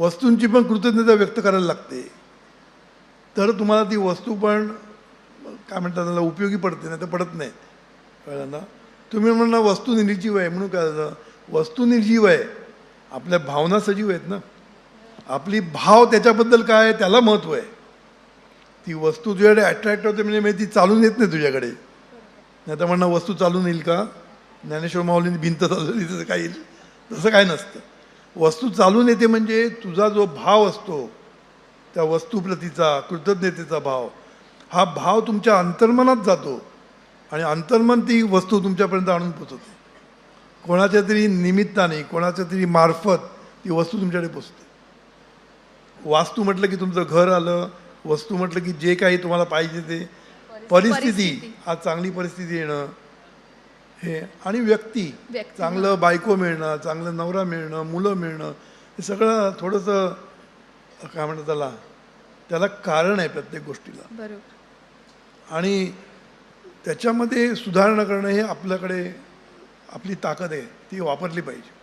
वस्तूंची पण कृतज्ञता व्यक्त करायला लागते, तर तुम्हाला ती वस्तू पण काय म्हणतात त्याला उपयोगी पडते, नाही तर पडत नाही. कळलं ना? तुम्ही म्हणा वस्तू निर्जीव आहे म्हणून काय झालं? वस्तू निर्जीव आहे, आपल्या भावना सजीव आहेत ना. आपली भाव त्याच्याबद्दल काय आहे त्याला महत्त्व आहे. ती वस्तू तुझ्याकडे अट्रॅक्ट होते म्हणजे ती चालून येत नाही तुझ्याकडे. नाही तर म्हणणं वस्तू चालून येईल का? ज्ञानेश्वर माऊलींनी भिंत चालवली तसं काय येईल? तसं काय नसतं. वस्तू चालून येते म्हणजे तुझा जो भाव असतो त्या वस्तूप्रतीचा, कृतज्ञतेचा भाव, हा भाव तुमच्या अंतर्मनात जातो आणि अंतर्मन ती वस्तू तुमच्यापर्यंत आणून पोचवते. कोणाच्या तरी निमित्ताने, कोणाच्या तरी मार्फत ती वस्तू तुमच्याकडे पोचते. वास्तू म्हटलं की तुमचं घर आलं, वस्तू म्हटलं की जे काही तुम्हाला पाहिजे ते, परिस्थिती, आज चांगली परिस्थिती येणं हे, आणि व्यक्ती, चांगलं बायको मिळणं, चांगलं नवरा मिळणं, मुलं मिळणं, हे सगळं थोडंसं काय म्हणतात त्याला, त्याला कारण आहे प्रत्येक गोष्टीला. बरोबर. आणि त्याच्यामध्ये सुधारणा करणं हे आपल्याकडे आपली ताकद आहे, ती वापरली पाहिजे.